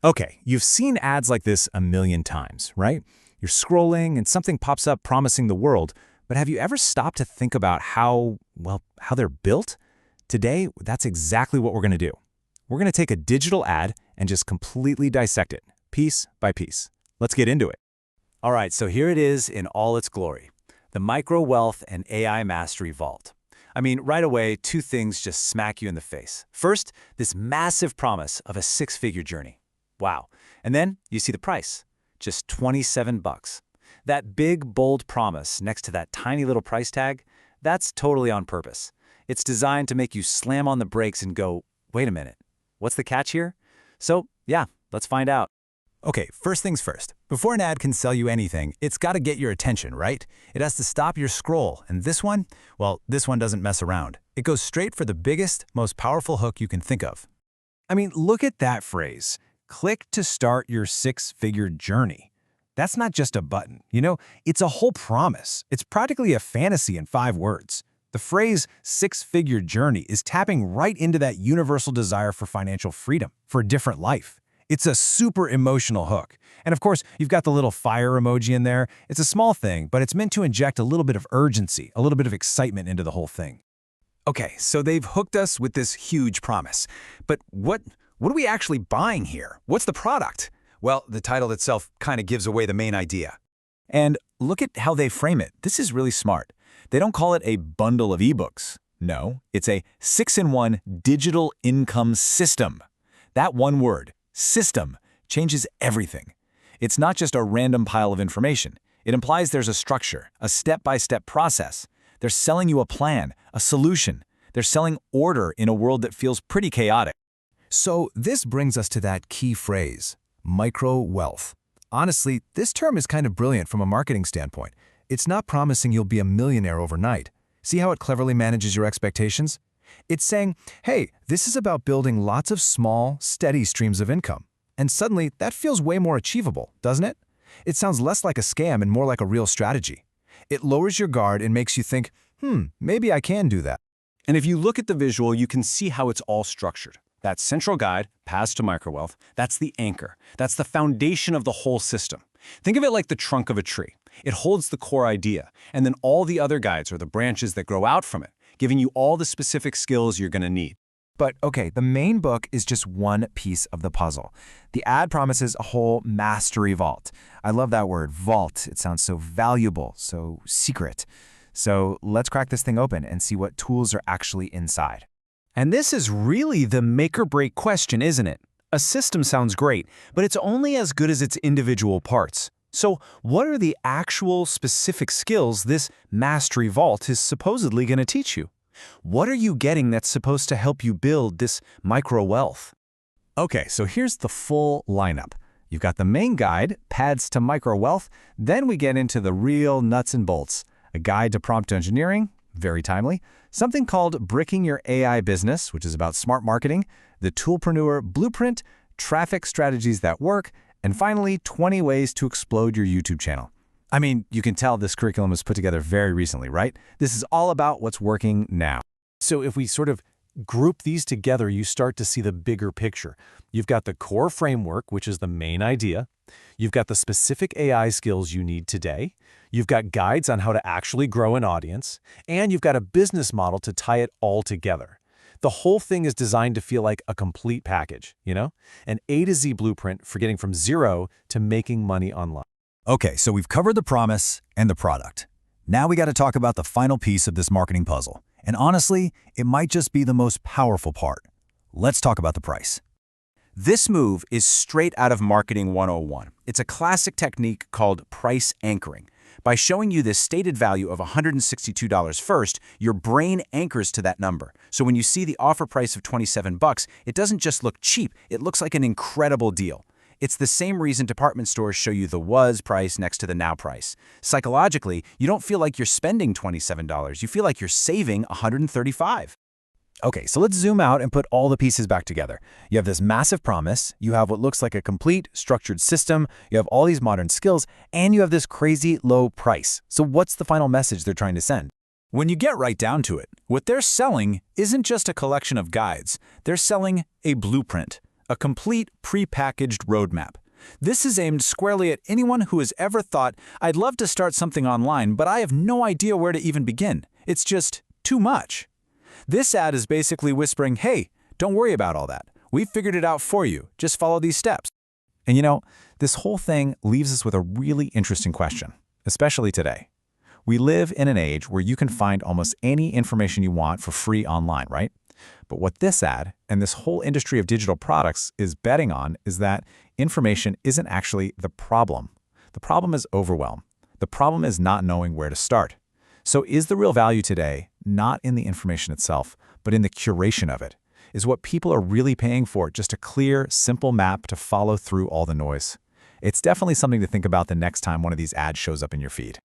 Okay, you've seen ads like this a million times, right? You're scrolling and something pops up promising the world, but have you ever stopped to think about how they're built? Today, that's exactly what we're going to do. We're going to take a digital ad and just completely dissect it, piece by piece. Let's get into it. All right, so here it is in all its glory, the Micro Wealth and AI Mastery Vault. I mean, right away, two things just smack you in the face. First, this massive promise of a six-figure journey. Wow. And then you see the price, just 27 bucks. That big, bold promise next to that tiny little price tag, that's totally on purpose. It's designed to make you slam on the brakes and go, wait a minute, what's the catch here? So, yeah, let's find out. Okay, first things first. Before an ad can sell you anything, it's got to get your attention, right? It has to stop your scroll. And this one? Well, this one doesn't mess around. It goes straight for the biggest, most powerful hook you can think of. I mean, look at that phrase. Click to start your six-figure journey. That's not just a button, it's a whole promise. It's practically a fantasy in 5 words. The phrase six-figure journey is tapping right into that universal desire for financial freedom, for a different life. It's a super emotional hook. And of course, you've got the little fire emoji in there. It's a small thing, but it's meant to inject a little bit of urgency, a little bit of excitement into the whole thing. Okay, so they've hooked us with this huge promise. But what are we actually buying here? What's the product? Well, the title itself kind of gives away the main idea. And look at how they frame it. This is really smart. They don't call it a bundle of ebooks. No, it's a 6-in-1 digital income system. That one word, system, changes everything. It's not just a random pile of information. It implies there's a structure, a step-by-step process. They're selling you a plan, a solution. They're selling order in a world that feels pretty chaotic. So this brings us to that key phrase, micro wealth. Honestly, this term is kind of brilliant from a marketing standpoint. It's not promising you'll be a millionaire overnight. See how it cleverly manages your expectations? It's saying, hey, this is about building lots of small, steady streams of income. And suddenly, that feels way more achievable, doesn't it? It sounds less like a scam and more like a real strategy. It lowers your guard and makes you think, maybe I can do that. And if you look at the visual, you can see how it's all structured. That central guide, Paths to Microwealth, that's the anchor. That's the foundation of the whole system. Think of it like the trunk of a tree. It holds the core idea, and then all the other guides are the branches that grow out from it, giving you all the specific skills you're going to need. But okay, the main book is just one piece of the puzzle. The ad promises a whole mastery vault. I love that word, vault. It sounds so valuable, so secret. So let's crack this thing open and see what tools are actually inside. And this is really the make-or-break question, isn't it? A system sounds great, but it's only as good as its individual parts. So what are the actual specific skills this Mastery Vault is supposedly going to teach you? What are you getting that's supposed to help you build this micro-wealth? Okay, so here's the full lineup. You've got the main guide, Paths to Micro-Wealth, then we get into the real nuts and bolts. A guide to prompt engineering, very timely, something called Bricking Your AI Business, which is about smart marketing, the Toolpreneur Blueprint, traffic strategies that work, and finally, 20 ways to explode your YouTube channel. I mean, you can tell this curriculum was put together very recently, right? This is all about what's working now. So if we sort of group these together, you start to see the bigger picture. You've got the core framework, which is the main idea. You've got the specific AI skills you need today. You've got guides on how to actually grow an audience. And you've got a business model to tie it all together. The whole thing is designed to feel like a complete package, An A to Z blueprint for getting from zero to making money online. Okay, so we've covered the promise and the product. Now we got to talk about the final piece of this marketing puzzle. And honestly, it might just be the most powerful part. Let's talk about the price. This move is straight out of Marketing 101. It's a classic technique called price anchoring. By showing you this stated value of $162 first, your brain anchors to that number. So when you see the offer price of 27 bucks, it doesn't just look cheap, it looks like an incredible deal. It's the same reason department stores show you the was price next to the now price. Psychologically, you don't feel like you're spending $27, you feel like you're saving $135. Okay, so let's zoom out and put all the pieces back together. You have this massive promise, you have what looks like a complete, structured system, you have all these modern skills, and you have this crazy low price. So what's the final message they're trying to send? When you get right down to it, what they're selling isn't just a collection of guides. They're selling a blueprint, a complete pre-packaged roadmap. This is aimed squarely at anyone who has ever thought, I'd love to start something online, but I have no idea where to even begin. It's just too much. This ad is basically whispering, hey, don't worry about all that. We've figured it out for you. Just follow these steps. And you know, this whole thing leaves us with a really interesting question, especially today. We live in an age where you can find almost any information you want for free online, right? But what this ad and this whole industry of digital products is betting on is that information isn't actually the problem. The problem is overwhelm. The problem is not knowing where to start. So is the real value today not in the information itself, but in the curation of it? Is what people are really paying for just a clear, simple map to follow through all the noise? It's definitely something to think about the next time one of these ads shows up in your feed.